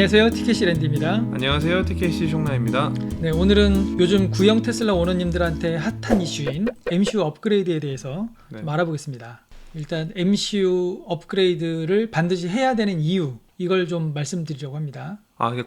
안녕하세요, TKC 랜디입니다. 안녕하세요, TKC 숑라입니다. 네, 오늘은 요즘 구형 테슬라 오너님들한테 핫한 이슈인 MCU 업그레이드에 대해서 좀 알아보겠습니다. 일단 MCU 업그레이드를 반드시 해야 되는 이유, 이걸 좀 말씀드리려고 합니다.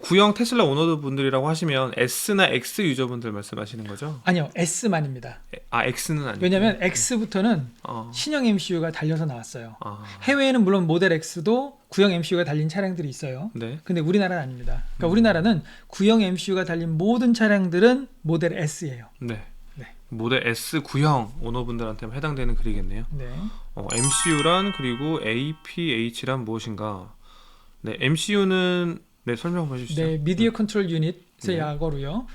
구형 테슬라 오너분들이라고 하시면 S나 X 유저분들 말씀하시는 거죠? 아니요, S만입니다. X는 아니고. 왜냐면 X부터는 신형 MCU가 달려서 나왔어요. 아, 해외에는 물론 모델 X도 구형 MCU가 달린 차량들이 있어요. 네. 근데 우리나라는 아닙니다. 그러니까 우리나라는 구형 MCU가 달린 모든 차량들은 모델 S예요. 네. 네. 모델 S 구형 오너분들한테 해당되는 글이겠네요. 네. MCU란 그리고 APH란 무엇인가? 네, MCU는 설명 한번 해주시죠. 네, 미디어 컨트롤 유닛의 약어로요.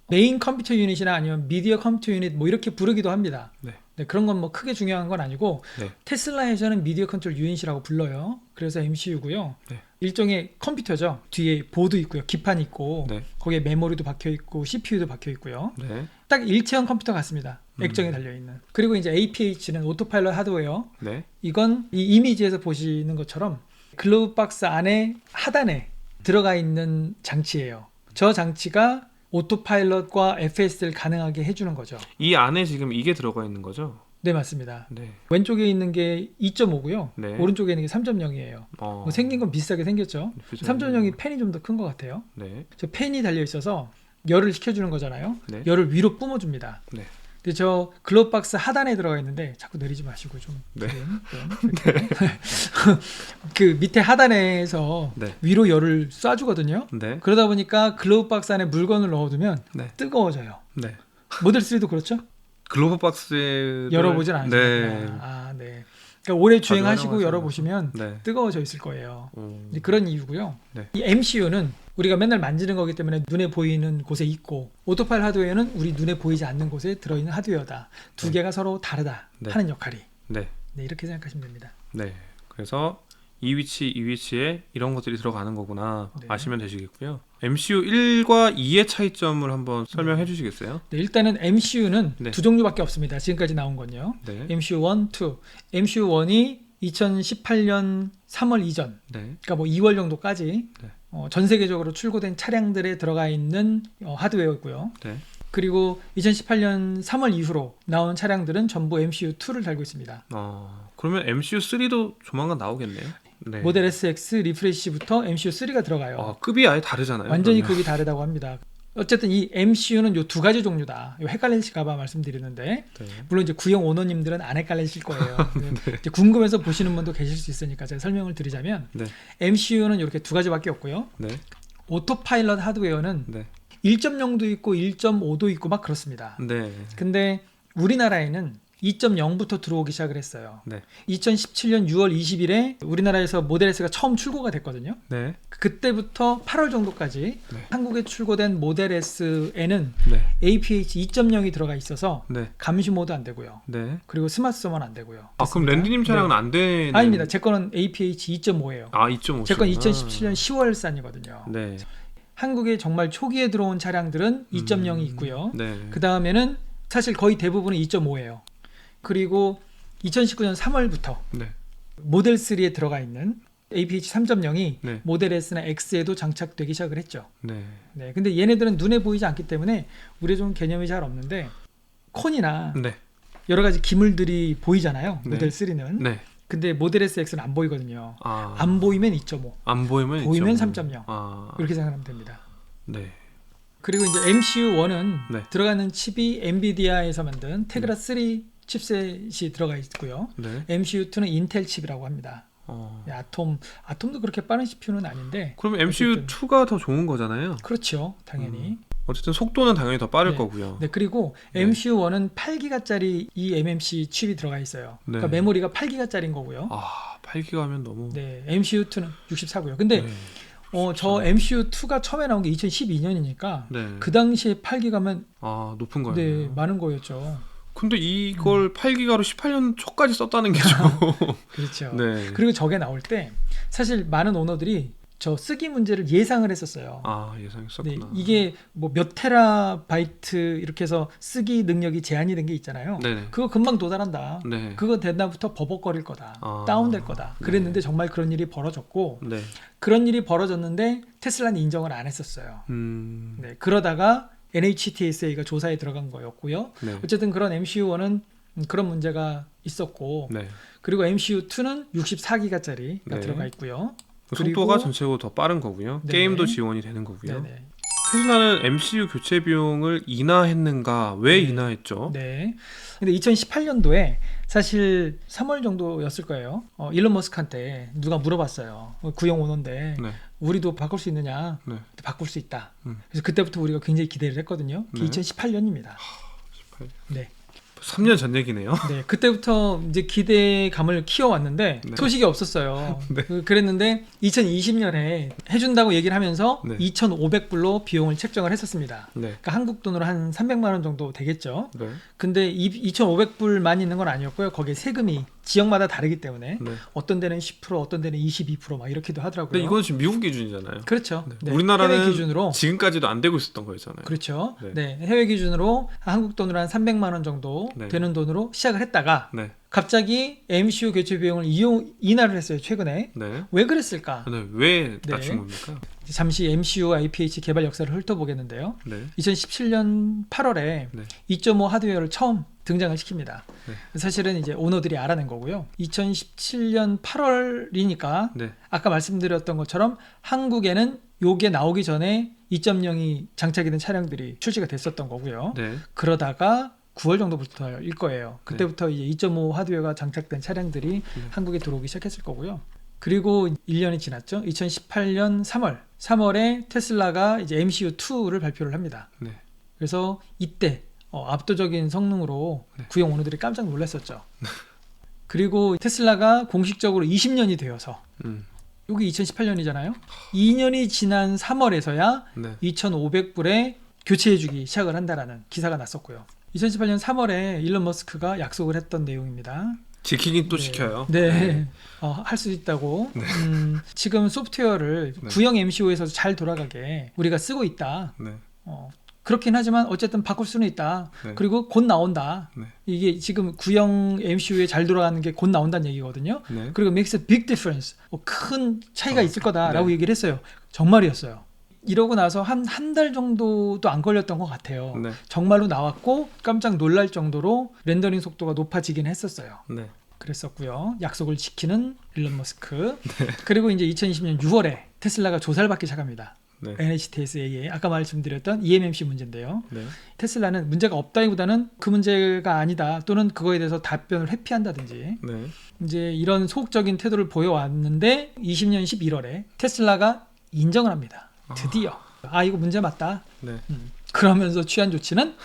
메인 컴퓨터 유닛이나 아니면 미디어 컴퓨터 유닛 뭐 이렇게 부르기도 합니다. 네. 네, 그런 건 뭐 크게 중요한 건 아니고 네. 테슬라에서는 미디어 컨트롤 유닛이라고 불러요. 그래서 MCU고요. 네. 일종의 컴퓨터죠. 뒤에 보드 있고요. 기판 있고 네. 거기에 메모리도 박혀 있고 CPU도 박혀 있고요. 네. 딱 일체형 컴퓨터 같습니다. 액정에 달려 있는. 그리고 이제 APH는 오토파일럿 하드웨어. 네. 이건 이 이미지에서 보시는 것처럼 글로브 박스 안에 하단에 들어가 있는 장치예요. 저 장치가 오토파일럿과 FS를 가능하게 해주는 거죠. 이 안에 지금 이게 들어가 있는 거죠? 네, 맞습니다. 네. 왼쪽에 있는 게 2.5고요. 네. 오른쪽에 있는 게 3.0이에요. 뭐 생긴 건 비슷하게 생겼죠. 그죠? 3.0이 펜이 좀 더 큰 것 같아요. 네. 저 펜이 달려 있어서 열을 식혀주는 거잖아요. 네. 열을 위로 뿜어줍니다. 네. 근데 저 글로브 박스 하단에 들어가 있는데 자꾸 내리지 마시고 좀. 네. 그 밑에 하단에서 네. 위로 열을 쏴주거든요. 네. 그러다 보니까 글로브 박스 안에 물건을 넣어두면 네. 뜨거워져요. 네. 모델 3도 그렇죠? 글로브 박스에 열어보진 않으셨구나. 네. 아, 네. 그러니까 오래 주행하시고 활용하세요. 열어보시면 네. 뜨거워져 있을 거예요. 이제 음. 그런 이유고요. 네. 이 MCU는 우리가 맨날 만지는 거기 때문에 눈에 보이는 곳에 있고, 오토파일 하드웨어는 우리 눈에 보이지 않는 곳에 들어있는 하드웨어다. 두 개가 서로 다르다 네. 하는 역할이. 네. 네, 이렇게 생각하시면 됩니다. 네. 그래서 이 위치에 이런 것들이 들어가는 거구나 네. 아시면 되시겠고요. MCU 1과 2의 차이점을 한번 설명해 주시겠어요? 네, 일단은 MCU는 네. 두 종류밖에 없습니다. 지금까지 나온 건요. 네. MCU 1, 2. MCU 1이 2018년 3월 이전, 네. 그러니까 뭐 2월 정도까지 네. 전 세계적으로 출고된 차량들에 들어가 있는 하드웨어고요. 네. 그리고 2018년 3월 이후로 나온 차량들은 전부 MCU2를 달고 있습니다. 그러면 MCU 3도 조만간 나오겠네요. 네. 모델 SX 리프레시부터 MCU3가 들어가요. 급이 아예 다르잖아요. 완전히 그러면. 급이 다르다고 합니다. 어쨌든 이 MCU는 요 두 가지 종류다. 요 헷갈리실까봐 말씀드리는데, 네. 물론 이제 구형 오너님들은 안 헷갈리실 거예요. 이제 궁금해서 보시는 분도 계실 수 있으니까 제가 설명을 드리자면, 네. MCU는 이렇게 두 가지밖에 없고요. 네. 오토파일럿 하드웨어는 네. 1.0도 있고 1.5도 있고 막 그렇습니다. 네. 근데 우리나라에는 2.0부터 들어오기 시작을 했어요. 네. 2017년 6월 20일에 우리나라에서 모델 S가 처음 출고가 됐거든요. 네. 그때부터 8월 정도까지 네. 한국에 출고된 모델 S에는 네. APH 2.0이 들어가 있어서 네. 감시 모드 안 되고요. 네. 그리고 스마트 서머는 안 되고요. 그럼 랜디님 차량은 네. 안 되는? 아닙니다. 제 거는 APH 2.5예요. 2.5. 제 건 2017년 10월산이거든요. 네. 한국에 정말 초기에 들어온 차량들은 2.0이 있고요. 네. 그 다음에는 사실 거의 대부분은 2.5예요. 그리고 2019년 3월부터 네. 모델 3에 들어가 있는 APH 3.0이 네. 모델 S나 X에도 장착되기 시작을 했죠. 네. 네, 근데 얘네들은 눈에 보이지 않기 때문에 우리의 좀 개념이 잘 없는데, 콘이나 네. 여러 가지 기물들이 보이잖아요. 네. 모델 3는. 네. 근데 모델 S, X는 안 보이거든요. 안 안 보이면 2.5, 안 보이면 보이면 2.5. 3.0 이렇게 생각하면 됩니다. 네. 그리고 이제 MCU1은 네. 들어가는 칩이 엔비디아에서 만든 테그라 3 칩셋이 들어가 있고요. 네. MCU2는 인텔 칩이라고 합니다. 아톰도 그렇게 빠른 CPU는 아닌데. 그럼 MCU2가 더 좋은 거잖아요. 그렇죠, 당연히. 어쨌든 속도는 당연히 더 빠를 네. 거고요. 네, 그리고 네. MCU1은 8기가짜리 eMMC 칩이 들어가 있어요. 네. 그러니까 메모리가 8기가짜리인 거고요. 8기가 하면 너무. 네, MCU2는 64고요. 근데 네. 저 MCU2가 처음에 나온 게 2012년이니까 네. 그 당시에 8기가면 높은 거예요. 네, 많은 거였죠. 근데 이걸 8기가로 18년 초까지 썼다는 게 좀. 그렇죠. 네. 그리고 저게 나올 때 사실 많은 오너들이 저 쓰기 문제를 예상을 했었어요. 아, 네, 예상했었구나. 이게 뭐 몇 테라바이트 이렇게 해서 쓰기 능력이 제한이 된 게 있잖아요. 네네. 그거 금방 도달한다. 네. 그거 된다부터 버벅거릴 거다. 아, 다운될 거다. 네. 그랬는데 정말 그런 일이 벌어졌고 네. 그런 일이 벌어졌는데 테슬라는 인정을 안 했었어요. 네, 그러다가 NHTSA가 조사에 들어간 거였고요. 네. 어쨌든 그런 MCU1은 그런 문제가 있었고 네. 그리고 MCU2는 64기가짜리가 네. 들어가 있고요. 속도가 그리고- 전체적으로 더 빠른 거고요. 네네. 게임도 지원이 되는 거고요. 네네. 테슬라는 MCU 교체 비용을 인하했는가? 왜 네. 인하했죠? 네. 근데 2018년도에 사실 3월 정도였을 거예요. 일론 머스크한테 누가 물어봤어요. 구형 오너인데 네. 우리도 바꿀 수 있느냐? 네. 바꿀 수 있다. 음. 그래서 그때부터 우리가 굉장히 기대를 했거든요. 네. 2018년입니다. 18. 네. 3년 전 얘기네요. 네, 그때부터 이제 기대감을 키워왔는데 네. 소식이 없었어요. 네. 그랬는데 2020년에 해준다고 얘기를 하면서 네. 2,500불로 비용을 책정을 했었습니다. 네. 그러니까 한국 돈으로 한 300만 원 정도 되겠죠. 네. 근데 2,500불만 있는 건 아니었고요. 거기에 세금이 지역마다 다르기 때문에 네. 어떤 데는 10%, 어떤 데는 22% 이렇게도 하더라고요. 근데 이건 지금 미국 기준이잖아요. 그렇죠. 네. 네, 우리나라는 해외 기준으로 지금까지도 안 되고 있었던 거였잖아요. 그렇죠. 네. 네. 해외 기준으로 한국 돈으로 한 300만 원 정도 네. 되는 돈으로 시작을 했다가 네. 갑자기 MCU 교체 비용을 인하를 했어요. 최근에. 네. 왜 그랬을까? 네. 왜 네. 낮춘 겁니까? 잠시 MCU IPH 개발 역사를 훑어보겠는데요. 네. 2017년 8월에 네. 2.5 하드웨어를 처음 등장을 시킵니다. 네. 사실은 이제 오너들이 알아낸 거고요. 2017년 8월이니까 네. 아까 말씀드렸던 것처럼 한국에는 요게 나오기 전에 2.0이 장착이 된 차량들이 출시가 됐었던 거고요. 네. 그러다가 9월 정도부터일 거예요. 그때부터 이제 2.5 하드웨어가 장착된 차량들이 한국에 들어오기 시작했을 거고요. 그리고 1년이 지났죠. 2018년 3월에 테슬라가 이제 MCU2를 발표를 합니다. 네. 그래서 이때 압도적인 성능으로 네. 구형 오너들이 깜짝 놀랐었죠. 그리고 테슬라가 공식적으로 20년이 되어서 음. 여기 2018년이잖아요. 2년이 지난 3월에서야 네. 2,500불에 교체해주기 시작을 한다라는 기사가 났었고요. 2018년 3월에 일론 머스크가 약속을 했던 내용입니다. 지키긴 또 네. 지켜요. 네, 할 수 있다고. 지금 소프트웨어를 네. 구형 MCU에서 잘 돌아가게 우리가 쓰고 있다. 네. 그렇긴 하지만 어쨌든 바꿀 수는 있다. 네. 그리고 곧 나온다. 네. 이게 지금 구형 MCU에 잘 돌아가는 게 곧 나온다는 얘기거든요. 네. 그리고 makes a big difference. 큰 차이가 있을 거다라고 네. 얘기를 했어요. 정말이었어요. 이러고 나서 한 달 정도도 안 걸렸던 것 같아요. 네. 정말로 나왔고 깜짝 놀랄 정도로 렌더링 속도가 높아지긴 했었어요. 네. 그랬었고요. 약속을 지키는 일론 머스크. 그리고 이제 2020년 6월에 테슬라가 조사를 받기 시작합니다. 네. NHTSA에 아까 말씀드렸던 EMMC 문제인데요. 네. 테슬라는 문제가 없다기보다는 그 문제가 아니다 또는 그거에 대해서 답변을 회피한다든지 네. 이제 이런 소극적인 태도를 보여왔는데 20년 11월에 테슬라가 인정을 합니다. 드디어 이거 문제 맞다. 네. 그러면서 취한 조치는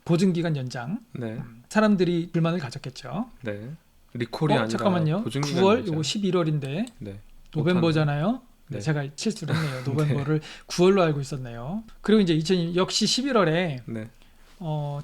보증기간 연장. 네. 사람들이 불만을 가졌겠죠. 네. 리콜이 아니라 잠깐만요. 보증기간 9월 연장. 이거 11월인데 네. 노벰버잖아요. 네. 제가 실수를 했네요. 노벰버를 9월로 알고 있었네요. 그리고 이제 역시 11월에 네.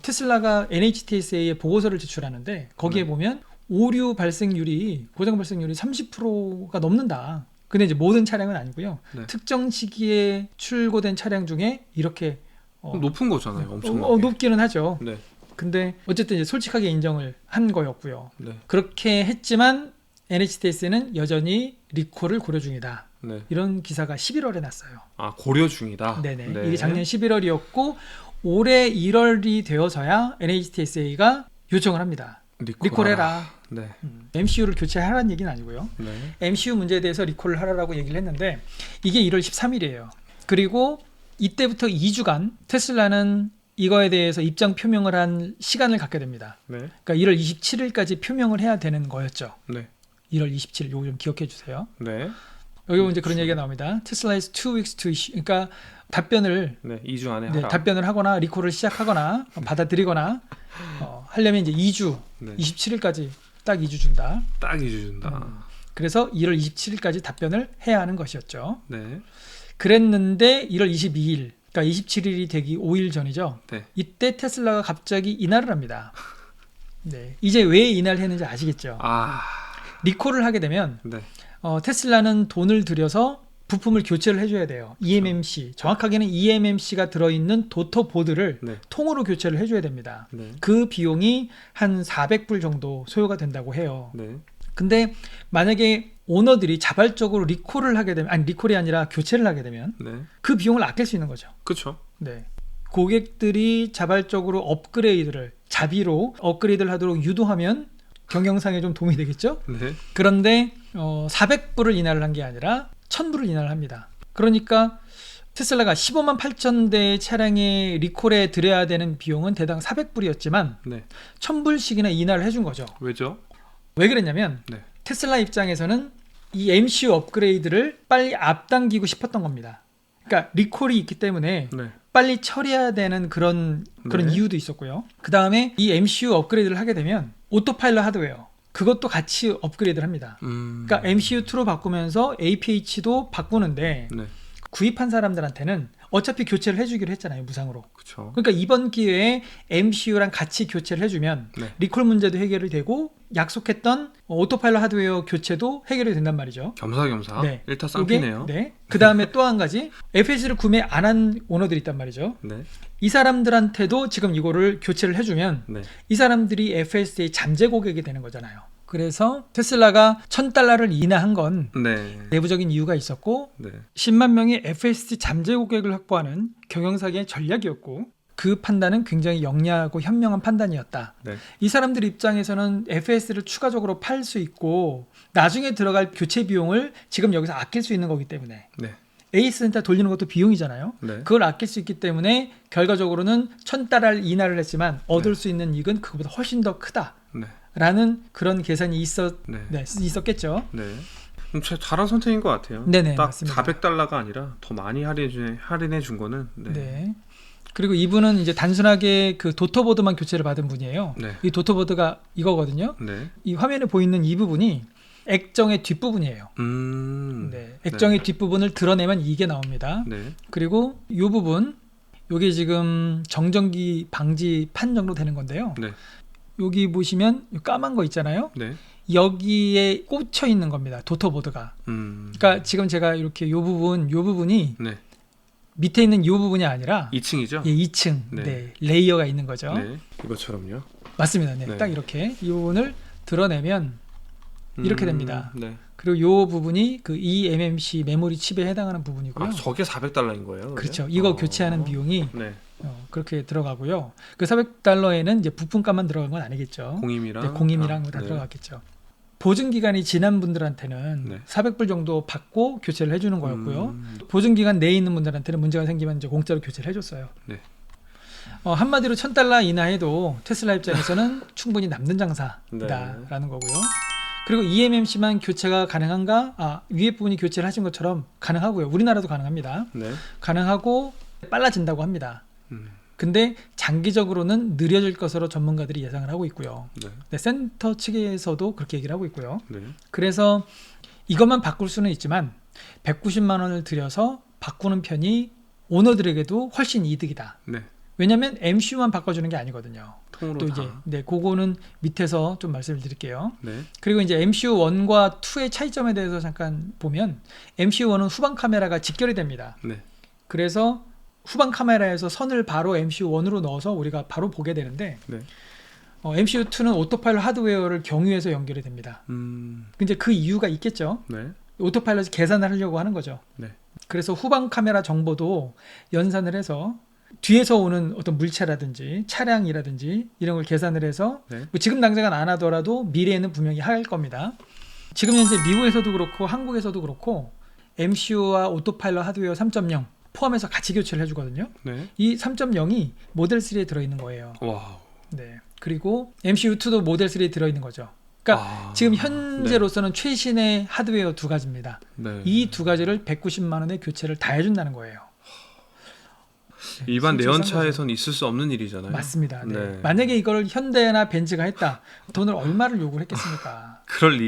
테슬라가 NHTSA에 보고서를 제출하는데 거기에 네. 보면 오류 발생률이 고장 발생률이 30%가 넘는다. 근데 이제 모든 차량은 아니고요. 네. 특정 시기에 출고된 차량 중에 이렇게 높은 거잖아요. 엄청나게. 높기는 하죠. 네. 근데 어쨌든 이제 솔직하게 인정을 한 거였고요. 네. 그렇게 했지만 NHTS는 여전히 리콜을 고려 중이다. 네. 이런 기사가 11월에 났어요. 고려 중이다. 네네. 네. 이게 작년 11월이었고 올해 1월이 되어서야 NHTSA가 요청을 합니다. 리콜해라. 네. MCU를 교체하라는 얘기는 아니고요. 네. MCU 문제에 대해서 리콜을 하라고 얘기를 했는데 이게 1월 13일이에요. 그리고 이때부터 2주간 테슬라는 이거에 대해서 입장 표명을 한 시간을 갖게 됩니다. 네. 그러니까 1월 27일까지 표명을 해야 되는 거였죠. 네. 1월 27일 요거 좀 기억해 주세요. 네. 여기 이제 그런 얘기가 나옵니다. Tesla is 2 weeks to issue. 그러니까 답변을 네. 2주 안에 네, 하라. 답변을 하거나 리콜을 시작하거나 받아들이거나 하려면 이제 2주 네. 27일까지 딱 2주 준다. 딱 2주 준다. 그래서 1월 27일까지 답변을 해야 하는 것이었죠. 네. 그랬는데 1월 22일, 그러니까 27일이 되기 5일 전이죠. 네. 이때 테슬라가 갑자기 인하를 합니다. 네, 이제 왜 인하를 했는지 아시겠죠? 리콜을 하게 되면 네. 테슬라는 돈을 들여서 부품을 교체를 해줘야 돼요. eMMC, 정확하게는 eMMC가 들어있는 도터 보드를 네. 통으로 교체를 해줘야 됩니다. 네. 그 비용이 한 400불 정도 소요가 된다고 해요. 네. 근데 만약에 오너들이 자발적으로 리콜을 하게 되면, 아니 리콜이 아니라 교체를 하게 되면 네. 그 비용을 아낄 수 있는 거죠. 그렇죠. 네. 고객들이 자발적으로 업그레이드를, 자비로 업그레이드를 하도록 유도하면 경영상에 좀 도움이 되겠죠. 네. 그런데 400불을 인하를 한 게 아니라 1000불을 인하를 합니다. 그러니까 테슬라가 15만 8천 대의 차량의 리콜에 들여야 되는 비용은 대당 400불이었지만 네. 1000불씩이나 인하를 해준 거죠. 왜죠? 왜 그랬냐면 네. 테슬라 입장에서는 이 MCU 업그레이드를 빨리 앞당기고 싶었던 겁니다. 그러니까 리콜이 있기 때문에 네. 빨리 처리해야 되는 그런 네. 이유도 있었고요. 그 다음에 이 MCU 업그레이드를 하게 되면 오토파일럿 하드웨어 그것도 같이 업그레이드를 합니다. 그러니까 MCU2로 바꾸면서 APH도 바꾸는데 네. 구입한 사람들한테는 어차피 교체를 해주기로 했잖아요, 무상으로. 그렇죠. 그러니까 이번 기회에 MCU랑 같이 교체를 해주면 네. 리콜 문제도 해결이 되고 약속했던 오토파일럿 하드웨어 교체도 해결이 된단 말이죠. 겸사겸사. 네. 일타쌍피네요. 네. 그 다음에 또 한 가지 FS를 구매 안 한 오너들이 있단 말이죠. 네. 이 사람들한테도 지금 이거를 교체를 해주면 네. 이 사람들이 FS의 잠재 고객이 되는 거잖아요. 그래서 테슬라가 $1000를 인하한 건 네. 내부적인 이유가 있었고 네. 10만 명의 FSD 잠재 고객을 확보하는 경영사의 전략이었고 그 판단은 굉장히 영리하고 현명한 판단이었다. 네. 이 사람들 입장에서는 FS를 추가적으로 팔 수 있고 나중에 들어갈 교체 비용을 지금 여기서 아낄 수 있는 거기 때문에 네. 에이스 센터 돌리는 것도 비용이잖아요. 네. 그걸 아낄 수 있기 때문에 결과적으로는 $1000 인하를 했지만 얻을 네. 수 있는 이익은 그거보다 훨씬 더 크다. 네. 라는 그런 계산이 네. 있었겠죠. 네. 잘한 선택인 것 같아요. 네네, 딱 맞습니다. $400가 아니라 더 많이 할인해 준 거는. 네. 네. 그리고 이분은 이제 단순하게 그 도터보드만 교체를 받은 분이에요. 네. 이 도터보드가 이거거든요. 네. 이 화면에 보이는 이 부분이 액정의 뒷부분이에요. 네. 액정의 네. 뒷부분을 드러내면 이게 나옵니다. 네. 그리고 이 부분, 요게 지금 정전기 방지 판 정도 되는 건데요. 네. 여기 보시면 이 까만 거 있잖아요. 네. 여기에 꽂혀 있는 겁니다. 도터보드가. 그러니까 지금 제가 이렇게 요 부분이 네. 밑에 있는 이 부분이 아니라 2층이죠? 예, 2층 네. 네, 레이어가 있는 거죠. 네. 이것처럼요. 맞습니다. 네, 네. 딱 이렇게 이 부분을 드러내면 이렇게 됩니다. 네. 그리고 이 부분이 그 eMMC 메모리 칩에 해당하는 부분이고요. 아, 저게 $400인 거예요? 그렇죠. 이거 교체하는 비용이 네. 그렇게 들어가고요. 그 $400에는 이제 부품값만 들어간 건 아니겠죠. 공임이랑 네, 공임이랑 다 네. 들어갔겠죠. 보증 기간이 지난 분들한테는 네. 400불 정도 받고 교체를 해주는 거였고요. 보증 기간 내에 있는 분들한테는 문제가 생기면 이제 공짜로 교체를 해줬어요. 네. 한마디로 $1000 인하해도 테슬라 입장에서는 충분히 남는 장사다라는 네. 거고요. 그리고 eMMC만 교체가 가능한가? 위에 부분이 교체를 하신 것처럼 가능하고요. 우리나라도 가능합니다. 네. 가능하고 빨라진다고 합니다. 음. 근데 장기적으로는 느려질 것으로 전문가들이 예상을 하고 있고요. 네. 네, 센터 측에서도 그렇게 얘기를 하고 있고요. 네. 그래서 이것만 바꿀 수는 있지만 190만 원을 들여서 바꾸는 편이 오너들에게도 훨씬 이득이다. 네. 왜냐하면 MCU만 바꿔주는 게 아니거든요. 통으로 또 다. 이제 네, 그거는 밑에서 좀 말씀을 드릴게요. 네. 그리고 이제 MCU 1과 2의 차이점에 대해서 잠깐 보면 MCU 1은 후방 카메라가 직결이 됩니다. 네. 그래서 후방 카메라에서 선을 바로 MCU 1으로 넣어서 우리가 바로 보게 되는데 네. MCU 2는 오토파일럿 하드웨어를 경유해서 연결이 됩니다. 근데 그 이유가 있겠죠. 네. 오토파일럿이 계산을 하려고 하는 거죠. 네. 그래서 후방 카메라 정보도 연산을 해서 뒤에서 오는 어떤 물체라든지 차량이라든지 이런 걸 계산을 해서 네. 뭐 지금 당장은 안 하더라도 미래에는 분명히 할 겁니다. 지금 현재 미국에서도 그렇고 한국에서도 그렇고 MCU와 오토파일럿 하드웨어 3.0 포함해서 같이 교체를 해주거든요. 네. 이 3.0이 모델 3에 들어있는 거예요. 와우. 네. 그리고 MCU2도 모델 3에 들어있는 거죠. 그러니까 지금 현재로서는 최신의 하드웨어 두 가지입니다. 네. 이 두 가지를 190만 원에 교체를 다 해준다는 거예요. 일반 실질상 내연차에선 있을 수 없는 일이잖아요. 맞습니다. 네. 네. 만약에 이걸 현대나 벤츠가 했다, 돈을 얼마를 요구를 했겠습니까? 그럴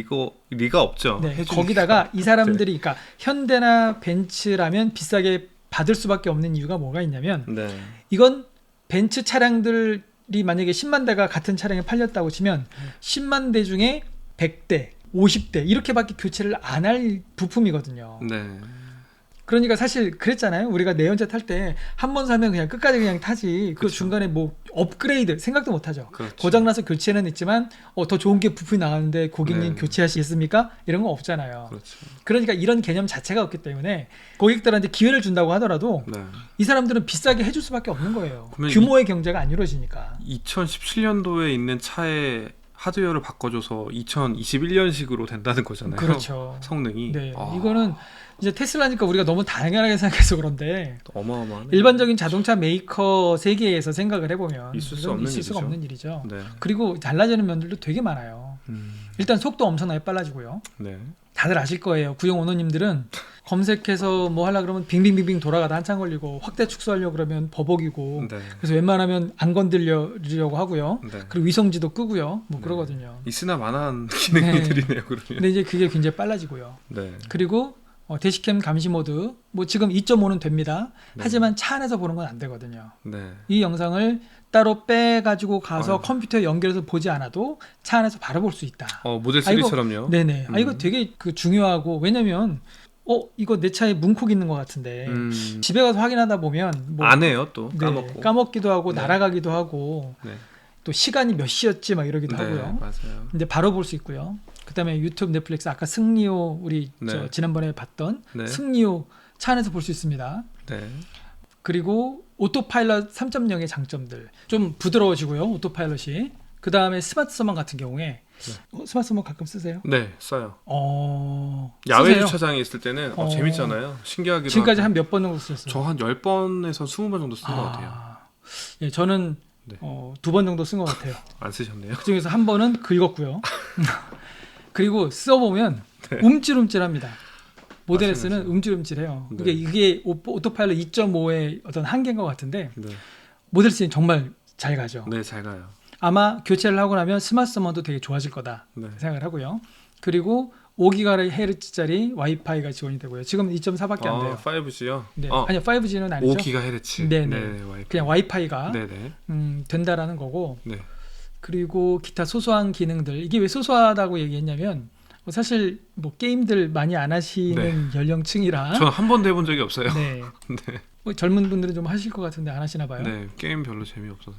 리가 없죠. 네. 해주니까. 거기다가 이 사람들이, 그러니까 현대나 벤츠라면 비싸게 받을 수밖에 없는 이유가 뭐가 있냐면, 네. 이건 벤츠 차량들이 만약에 10만 대가 같은 차량에 팔렸다고 치면 10만 대 중에 100대, 50대 이렇게밖에 교체를 안 할 부품이거든요. 네. 그러니까 사실 그랬잖아요. 우리가 내연차 탈 때 한 번 사면 그냥 끝까지 그냥 타지. 그 그쵸. 중간에 뭐 업그레이드 생각도 못 하죠. 그렇죠. 고장나서 교체는 있지만 더 좋은 게 부품이 나왔는데 고객님 네. 교체하시겠습니까? 이런 거 없잖아요. 그렇죠. 그러니까 이런 개념 자체가 없기 때문에 고객들한테 기회를 준다고 하더라도 네. 이 사람들은 비싸게 해줄 수밖에 없는 거예요. 그러면 규모의 경제가 안 이루어지니까. 2017년도에 있는 차에 하드웨어를 바꿔줘서 2021년식으로 된다는 거잖아요. 그렇죠. 성능이. 네, 아, 이거는 이제 테슬라니까 우리가 너무 당연하게 생각해서 그런데 어마어마하네. 일반적인 자동차 메이커 세계에서 생각을 해보면 있을 수 이건 없는 있을 수가 일이죠. 없는 일이죠. 네. 그리고 달라지는 면들도 되게 많아요. 일단 속도 엄청나게 빨라지고요. 네. 다들 아실 거예요. 구형 오너님들은 검색해서 뭐 하려 그러면 빙빙빙빙 돌아가다 한참 걸리고 확대 축소하려고 그러면 버벅이고 네. 그래서 웬만하면 안 건드리려고 하고요. 네. 그리고 위성지도 끄고요. 뭐 네. 그러거든요. 있으나 마나한 기능들이네요. 그러면. 근데 이제 그게 굉장히 빨라지고요. 네. 그리고 대시캠 감시 모드 뭐 지금 2.5는 됩니다. 네. 하지만 차 안에서 보는 건 안 되거든요. 네. 이 영상을 따로 빼가지고 가서 아유. 컴퓨터에 연결해서 보지 않아도 차 안에서 바로 볼 수 있다. 모델 3처럼요. 네네. 이거 되게 그 중요하고 왜냐면 이거 내 차에 문콕 있는 것 같은데 집에 가서 확인하다 보면 뭐 안 해요 또 네, 까먹고. 까먹기도 하고 네. 날아가기도 하고 네. 또 시간이 몇 시였지 막 이러기도 네, 하고요. 맞아요. 근데 바로 볼 수 있고요. 그다음에 유튜브, 넷플릭스 아까 승리호 우리 네. 지난번에 봤던 네. 승리호 차 안에서 볼 수 있습니다. 네. 그리고 오토파일럿 3.0의 장점들 좀 부드러워지고요. 오토파일럿이. 그 다음에 스마트 서먼 같은 경우에 스마트 서먼 가끔 쓰세요? 네, 써요. 쓰세요? 야외 주차장에 있을 때는 어. 재밌잖아요. 신기하기도 지금까지 하고. 한 몇 번 정도 쓰셨어요? 저 한 10번에서 20번 정도 쓴 것 같아요. 예, 저는 네. 2번 정도 쓴 것 같아요. 안 쓰셨네요? 그 중에서 한 번은 긁었고요. 그리고 써보면 네. 움찔움찔합니다. 모델 S는 맞습니다. 움찔움찔해요. 네. 이게 오토파일럿 2.5의 어떤 한계인 것 같은데 네. 모델 S는 정말 잘 가죠. 네, 잘 가요. 아마 교체를 하고 나면 스마트 서머도 되게 좋아질 거다 네. 생각을 하고요. 그리고 5GHz짜리 와이파이가 지원이 되고요. 지금 2.4밖에 안 돼요. 5G요? 네. 아니요, 5G는 아니죠. 5GHz. 네네. 와이파이. 그냥 와이파이가 네네. 된다라는 거고. 네. 그리고 기타 소소한 기능들. 이게 왜 소소하다고 얘기했냐면 사실 뭐 게임들 많이 안 하시는 연령층이라. 저는 한 번도 해본 적이 없어요. 네. 네. 뭐 젊은 분들은 좀 하실 것 같은데 안 하시나 봐요. 네, 게임 별로 재미없어서.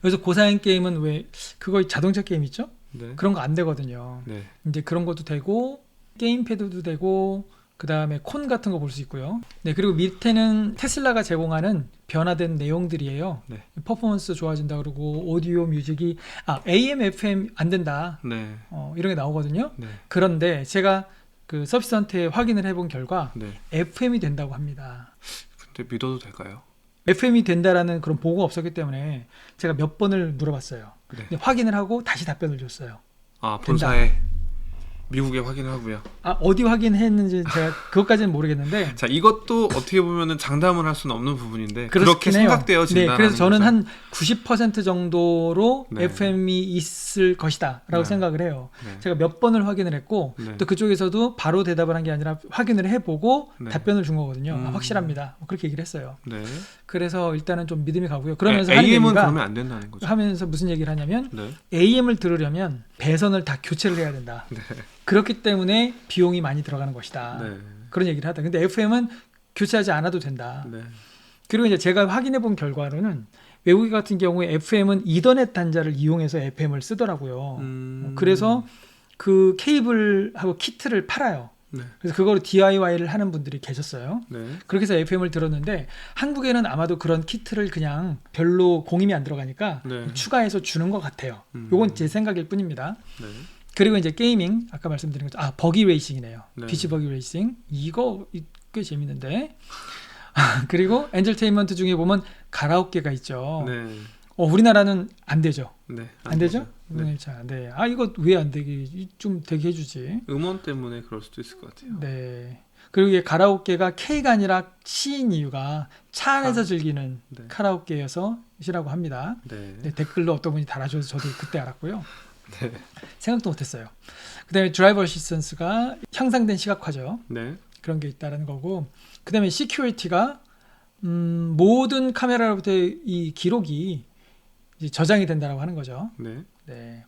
그래서 고사양 게임은 왜 그거 자동차 게임 있죠? 네. 그런 거 안 되거든요. 네. 이제 그런 것도 되고 게임패드도 되고 그 다음에 콘 같은 거 볼 수 있고요. 네, 그리고 밑에는 테슬라가 제공하는 변화된 내용들이에요. 네. 퍼포먼스 좋아진다 그러고 오디오 뮤직이 AM, FM 안 된다. 네. 이런 게 나오거든요. 네. 그런데 제가 그 서비스한테 확인을 해본 결과 네. FM이 된다고 합니다. 근데 믿어도 될까요? FM이 된다라는 그런 보고가 없었기 때문에 제가 몇 번을 물어봤어요. 네. 근데 확인을 하고 다시 답변을 줬어요. 본사에 미국에 확인을 하고요. 어디 확인했는지 제가 그것까지는 모르겠는데 자, 이것도 어떻게 보면은 장담을 할 수는 없는 부분인데 그렇게 그렇긴 해요. 생각되어진다는 네, 그래서 저는 거죠. 한 90% 정도로 네. FM이 있을 것이다라고 네. 생각을 해요. 네. 제가 몇 번을 확인을 했고 네. 또 그쪽에서도 바로 대답을 한 게 아니라 확인을 해보고 네. 답변을 준 거거든요. 음. 확실합니다. 뭐 그렇게 얘기를 했어요. 네. 그래서 일단은 좀 믿음이 가고요. 그러면서 하는 AM은 얘기가 그러면 안 된다는 거죠. 하면서 무슨 얘기를 하냐면 네. AM을 들으려면 배선을 다 교체를 해야 된다. 네. 그렇기 때문에 비용이 많이 들어가는 것이다. 네. 그런 얘기를 하다. 근데 FM은 교체하지 않아도 된다. 네. 그리고 이제 제가 확인해 본 결과로는 외국 같은 경우에 FM은 이더넷 단자를 이용해서 FM을 쓰더라고요. 그래서 그 케이블하고 키트를 팔아요. 네. 그래서 그거로 DIY를 하는 분들이 계셨어요. 네. 그렇게 해서 FM을 들었는데 한국에는 아마도 그런 키트를 그냥 별로 공임이 안 들어가니까 네. 추가해서 주는 것 같아요. 요건 제 생각일 뿐입니다. 네. 그리고 이제 게이밍 아까 말씀드린 거죠. 버기 레이싱이네요. 네. 비치 버기 레이싱 이거 꽤 재밌는데. 그리고 엔터테인먼트 중에 보면 가라오케가 있죠. 네. 우리나라는 안 되죠. 네. 안 되죠? 네. 네, 잘 안 돼. 이거 왜 안 되게 좀 되게 해주지. 음원 때문에 그럴 수도 있을 것 같아요. 네. 그리고 이게 가라오케가 K가 아니라 C인 이유가 차 안에서 즐기는 네. 카라오케여서시라고 합니다. 네. 네, 댓글로 어떤 분이 달아줘서 저도 그때 알았고요. 네. 생각도 못했어요. 그다음에 드라이버 어시스턴스가 향상된 시각화죠. 네. 그런 게 있다는 거고, 그다음에 시큐리티가 모든 카메라로부터 이 기록이 이제 저장이 된다라고 하는 거죠. 네. 네.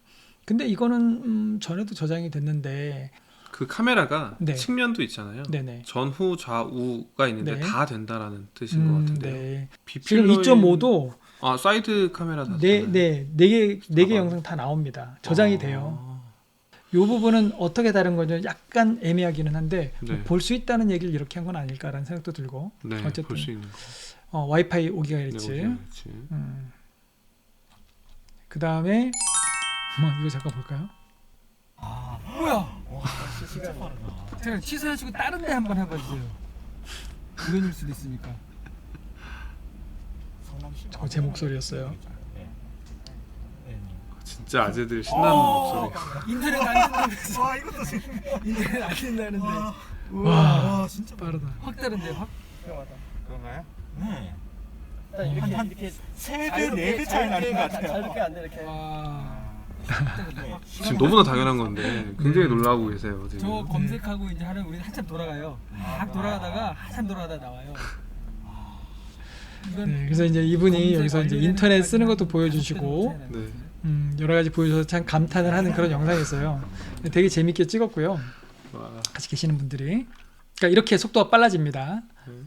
근데 이거는 전에도 저장이 됐는데 그 카메라가 네. 측면도 있잖아요. 네네. 전후 좌우가 있는데 네. 다 된다라는 뜻인 것 같은데요. 네. 지금 비필러인 2.5도 사이드 카메라 다 네 개 봐봐요. 영상 다 나옵니다. 저장이 돼요. 이 부분은 어떻게 다른 거죠? 약간 애매하기는 한데 네. 볼 수 있다는 얘기를 이렇게 한 건 아닐까라는 생각도 들고 네, 어쨌든 볼 수 있는 거. 와이파이 5GHz. 네, 오기가헤르츠. 그 다음에 이거 잠깐 볼까요? 뭐야? 진짜 빠르다. 제가 취소해주고 다른 데 한번 해봐주세요. 우연일 수도 있으니까. 저거 제 목소리였어요. 네. 네. 진짜 아재들 신나는 목소리. 인터넷 안 된다면서. 와 이것도 인터넷 안 된다는데. 와 진짜 빠르다. 확 다른데 확. 그런가요? 네. 일단 이렇게 3배, 4배 차이 나는 것 같아요. 자유롭게 안 돼, 이렇게. 와. 지금 너무나 당연한 건데 굉장히 놀라고 계세요 지금. 저 검색하고 이제 하는 우리 한참 돌아가요. 막 돌아가다가 한참 돌아가다 나와요. 네, 그래서 이제 이분이 여기서 이제 인터넷 쓰는 것도 보여주시고 네. 여러 가지 보여줘서 참 감탄을 하는 그런 영상이었어요. 되게 재밌게 찍었고요. 와. 같이 계시는 분들이 그러니까 이렇게 속도가 빨라집니다.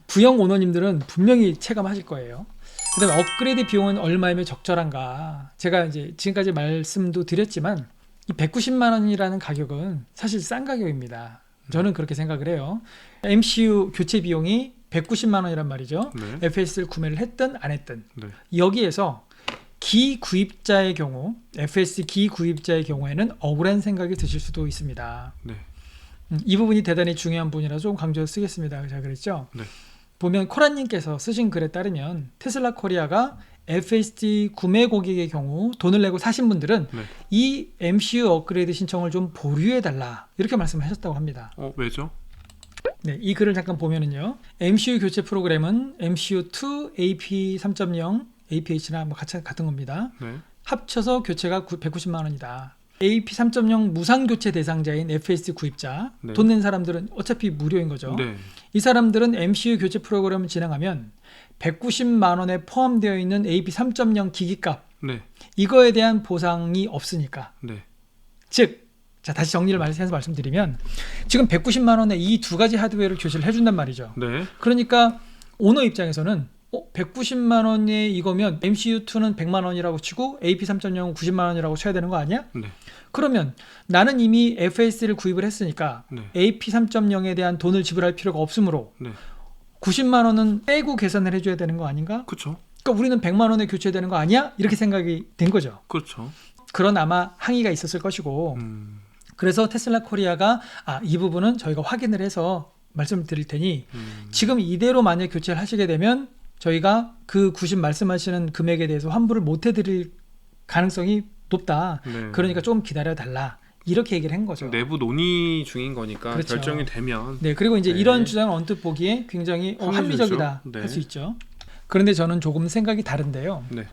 구형 오너님들은 분명히 체감하실 거예요. 그다음에 업그레이드 비용은 얼마이면 적절한가? 제가 이제 지금까지 말씀도 드렸지만 이 190만 원이라는 가격은 사실 싼 가격입니다. 저는 그렇게 생각을 해요. MCU 교체 비용이 190만 원이란 말이죠. 네. FS를 구매를 했든 안 했든 네. 여기에서 기구입자의 경우 FS 기구입자의 경우에는 억울한 생각이 드실 수도 있습니다. 네. 이 부분이 대단히 중요한 부분이라서 좀 강조 쓰겠습니다. 제가 그랬죠. 네. 보면 코란님께서 쓰신 글에 따르면 테슬라 코리아가 FSD 구매 고객의 경우 돈을 내고 사신 분들은 네. 이 MCU 업그레이드 신청을 좀 보류해 달라 이렇게 말씀하셨다고 합니다. 왜죠? 네, 이 글을 잠깐 보면은요. MCU 교체 프로그램은 MCU2 AP 3.0 APH나 뭐 같은 겁니다. 네. 합쳐서 교체가 190만 원이다. AP 3.0 무상 교체 대상자인 FSD 구입자 네. 돈 낸 사람들은 어차피 무료인 거죠. 네. 이 사람들은 MCU 교체 프로그램을 진행하면 190만 원에 포함되어 있는 AP 3.0 기기값 네. 이거에 대한 보상이 없으니까. 네. 즉, 자 다시 정리를 해서 말씀드리면 지금 190만 원에 이 두 가지 하드웨어를 교체를 해준단 말이죠. 네. 그러니까 오너 입장에서는 190만 원에 이거면 MCU2는 100만 원이라고 치고 AP 3.0은 90만 원이라고 쳐야 되는 거 아니야? 네. 그러면 나는 이미 FS를 구입을 했으니까 네. AP 3.0에 대한 돈을 지불할 필요가 없으므로 네. 90만 원은 빼고 계산을 해줘야 되는 거 아닌가? 그렇죠. 그러니까 우리는 100만 원에 교체되는 거 아니야? 이렇게 생각이 된 거죠. 그렇죠. 그런 아마 항의가 있었을 것이고 그래서 테슬라 코리아가 이 부분은 저희가 확인을 해서 말씀을 드릴 테니 지금 이대로 만약 교체를 하시게 되면 저희가 그 90 말씀하시는 금액에 대해서 환불을 못 해드릴 가능성이 높다. 네. 그러니까 좀 기다려달라. 이렇게 얘기를 한 거죠. 내부 논의 중인 거니까 그렇죠. 결정이 되면 네, 그리고 이제 네. 이런 주장을 언뜻 보기에 굉장히 합리적이다 네. 할 수 있죠. 그런데 저는 조금 생각이 다른데요. 네.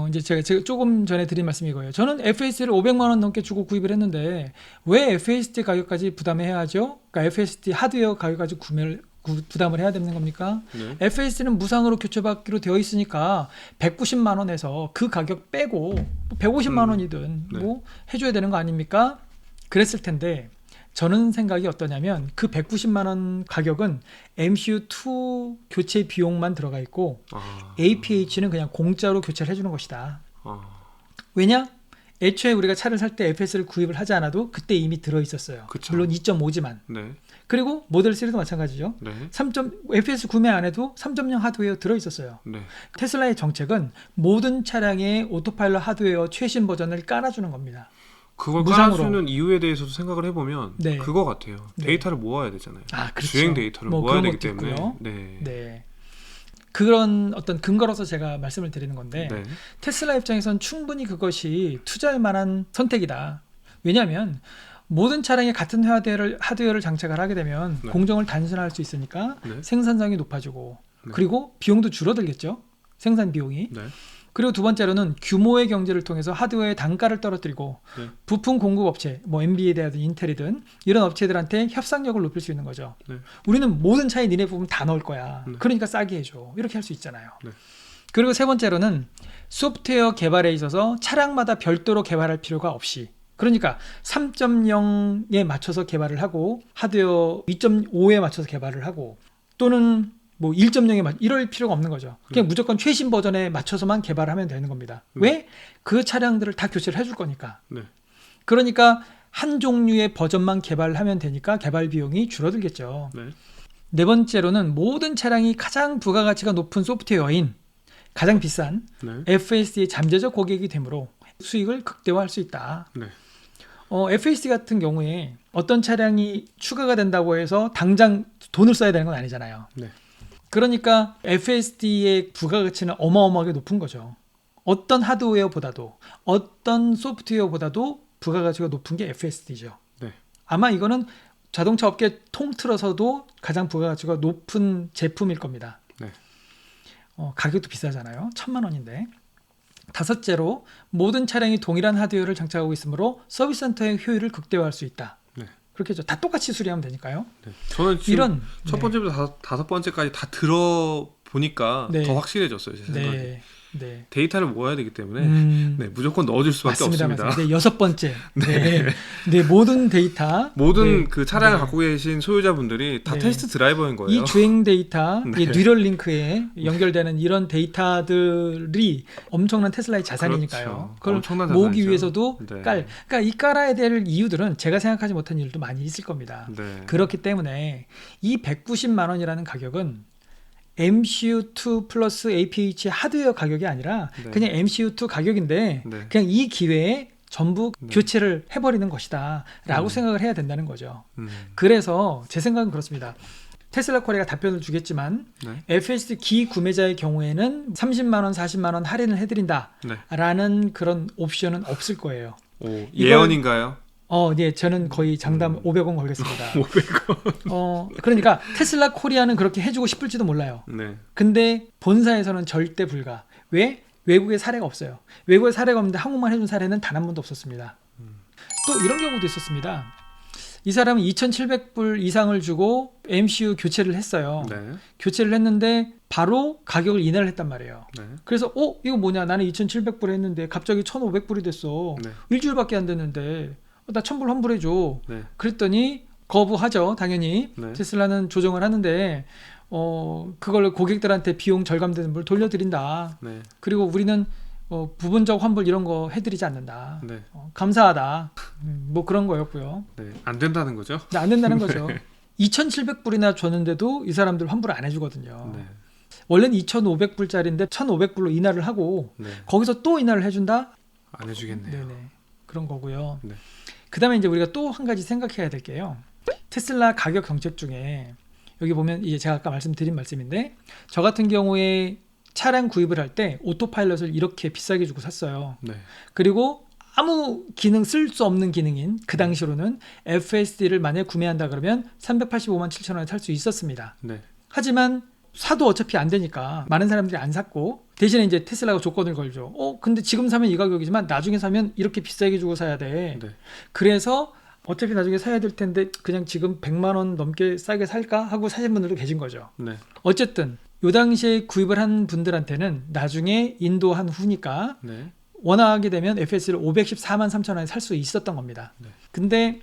이제 제가 조금 전에 드린 말씀이 이거예요. 저는 FSD를 500만 원 넘게 주고 구입을 했는데 왜 FSD 가격까지 부담해야 하죠? 그러니까 FSD 하드웨어 가격까지 부담을 해야 되는 겁니까? 네. FSD는 무상으로 교체받기로 되어 있으니까 190만 원에서 그 가격 빼고 150만 원이든 네. 뭐 해줘야 되는 거 아닙니까? 그랬을 텐데 저는 생각이 어떠냐면 그 190만 원 가격은 MCU2 교체 비용만 들어가 있고 APH는 그냥 공짜로 교체를 해주는 것이다. 왜냐? 애초에 우리가 차를 살 때 FS를 구입을 하지 않아도 그때 이미 들어있었어요. 그쵸. 물론 2.5지만. 네. 그리고 모델 3도 마찬가지죠. 네. FS 구매 안 해도 3.0 하드웨어 들어있었어요. 네. 테슬라의 정책은 모든 차량에 오토파일럿 하드웨어 최신 버전을 깔아주는 겁니다. 그걸 무상으로. 깔아주는 이유에 대해서도 생각을 해보면 네. 그거 같아요. 네. 데이터를 모아야 되잖아요. 그렇죠. 주행 데이터를 뭐 모아야 그런 되기 것도 때문에. 있고요. 네. 네. 그런 어떤 근거로서 제가 말씀을 드리는 건데 네. 테슬라 입장에선 충분히 그것이 투자할 만한 선택이다. 왜냐하면 모든 차량에 같은 하드웨어를 장착을 하게 되면 네. 공정을 단순화할 수 있으니까 네. 생산성이 높아지고 네. 그리고 비용도 줄어들겠죠. 생산 비용이. 네. 그리고 두 번째로는 규모의 경제를 통해서 하드웨어의 단가를 떨어뜨리고 네. 부품 공급 업체, 뭐 엔비디아든 인텔이든 이런 업체들한테 협상력을 높일 수 있는 거죠. 네. 우리는 모든 차에 니네 부분 다 넣을 거야. 네. 그러니까 싸게 해줘. 이렇게 할 수 있잖아요. 네. 그리고 세 번째로는 소프트웨어 개발에 있어서 차량마다 별도로 개발할 필요가 없이 그러니까 3.0에 맞춰서 개발을 하고 하드웨어 2.5에 맞춰서 개발을 하고 또는 뭐 1.0에 맞 이럴 필요가 없는 거죠. 그냥 무조건 최신 버전에 맞춰서만 개발하면 되는 겁니다. 왜? 그 차량들을 다 교체를 해줄 거니까. 네. 그러니까 한 종류의 버전만 개발하면 되니까 개발 비용이 줄어들겠죠. 네. 네 번째로는 모든 차량이 가장 부가가치가 높은 소프트웨어인 가장 비싼 네. FSD의 잠재적 고객이 되므로 수익을 극대화할 수 있다. 네. FSD 같은 경우에 어떤 차량이 추가가 된다고 해서 당장 돈을 써야 되는 건 아니잖아요. 네. 그러니까 FSD의 부가가치는 어마어마하게 높은 거죠. 어떤 하드웨어보다도 어떤 소프트웨어보다도 부가가치가 높은 게 FSD죠. 네. 아마 이거는 자동차 업계 통틀어서도 가장 부가가치가 높은 제품일 겁니다. 네. 가격도 비싸잖아요. 1,000만 원인데. 다섯째로 모든 차량이 동일한 하드웨어를 장착하고 있으므로 서비스 센터의 효율을 극대화할 수 있다. 네. 그렇겠죠. 다 똑같이 수리하면 되니까요. 네. 저는 지금 이런 첫 번째부터 다섯 번째까지 다 들어보니까 네. 더 확실해졌어요. 제 생각에. 네. 네. 데이터를 모아야 되기 때문에 네, 무조건 넣어줄 수밖에 없습니다. 맞습니다. 네, 여섯 번째. 네, 모든 데이터. 모든 네, 그 차량을 네. 갖고 계신 소유자분들이 다 네. 테스트 드라이버인 거예요. 이 주행 데이터, 네. 이 뉴럴링크에 연결되는 이런 데이터들이 엄청난 테슬라의 자산이니까요. 그렇죠. 그걸 엄청난 모으기 자산이죠. 위해서도 네. 그러니까 이 깔아야 될 이유들은 제가 생각하지 못한 일도 많이 있을 겁니다. 네. 그렇기 때문에 이 190만 원이라는 가격은 MCU2 플러스 APH 하드웨어 가격이 아니라 네. 그냥 MCU2 가격인데 네. 그냥 이 기회에 전부 네. 교체를 교체를 해버리는 것이다 라고 생각을 해야 된다는 거죠. 음. 그래서 제 생각은 그렇습니다. 테슬라 코리아가 답변을 주겠지만 네. FSD 기 구매자의 경우에는 30만 원, 40만 원 할인을 해드린다 네. 라는 그런 옵션은 없을 거예요. 오, 예언인가요? 네, 저는 거의 장담 500원 걸겠습니다. 500원. 그러니까 테슬라 코리아는 그렇게 해주고 싶을지도 몰라요. 네. 근데 본사에서는 절대 불가. 왜? 외국에 사례가 없어요. 외국에 사례가 없는데 한국만 해준 사례는 단 한 번도 없었습니다. 또 이런 경우도 있었습니다. 이 사람은 2,700불 이상을 주고 MCU 교체를 했어요. 네. 교체를 했는데 바로 가격을 인하를 했단 말이에요. 네. 그래서 이거 뭐냐, 나는 2,700불 했는데 갑자기 1,500불이 됐어. 네. 일주일밖에 안 됐는데 나 1,000불 환불해줘. 네. 그랬더니 거부하죠, 당연히. 네. 테슬라는 조정을 하는데 그걸 고객들한테 비용 절감되는 걸 돌려드린다. 네. 그리고 우리는 부분적 환불 이런 거 해드리지 않는다. 네. 감사하다. 뭐 그런 거였고요. 네. 안 된다는 거죠? 근데 안 된다는 거죠. 2,700불이나 줬는데도 이 사람들 환불을 안 해주거든요. 네. 원래는 2,500불짜리인데 1,500불로 인하를 하고 네. 거기서 또 인하를 해준다? 안 해주겠네요. 네네. 그런 거고요. 네. 그 다음에 이제 우리가 또 한 가지 생각해야 될 게요. 테슬라 가격 정책 중에 여기 보면 이제 제가 아까 말씀드린 말씀인데 저 같은 경우에 차량 구입을 할 때 오토파일럿을 이렇게 비싸게 주고 샀어요. 네. 그리고 아무 기능 쓸 수 없는 기능인 그 당시로는 FSD를 만약에 구매한다 그러면 385만 7천 원에 살 수 있었습니다. 네. 하지만 사도 어차피 안 되니까 많은 사람들이 안 샀고 대신에 이제 테슬라가 조건을 걸죠. 근데 지금 사면 이 가격이지만 나중에 사면 이렇게 비싸게 주고 사야 돼. 네. 그래서 어차피 나중에 사야 될 텐데 그냥 지금 100만 원 넘게 싸게 살까 하고 사신 분들도 계신 거죠. 네. 어쨌든 요 당시에 구입을 한 분들한테는 나중에 인도한 후니까 네. 원하게 되면 FS를 514만 3천 원에 살 수 있었던 겁니다. 네. 근데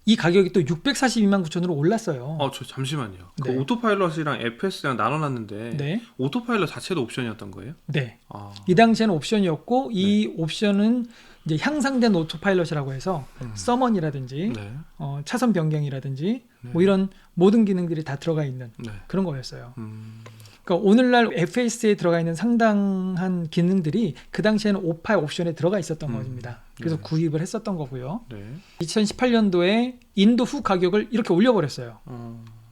이 가격이 또 642만 9천으로 올랐어요. 저 잠시만요. 네. 그 오토파일럿이랑 FS랑 나눠놨는데 네. 오토파일럿 자체도 옵션이었던 거예요? 네. 아. 이 당시에는 옵션이었고 이 옵션은 이제 향상된 오토파일럿이라고 해서 서먼이라든지 네. 차선 변경이라든지 네. 뭐 이런 모든 기능들이 다 들어가 있는 네. 그런 거였어요. 음. 그러니까 오늘날 FS에 들어가 있는 상당한 기능들이 그 당시에는 58 옵션에 들어가 있었던 겁니다. 그래서 네. 구입을 했었던 거고요. 네. 2018년도에 인도 후 가격을 이렇게 올려버렸어요.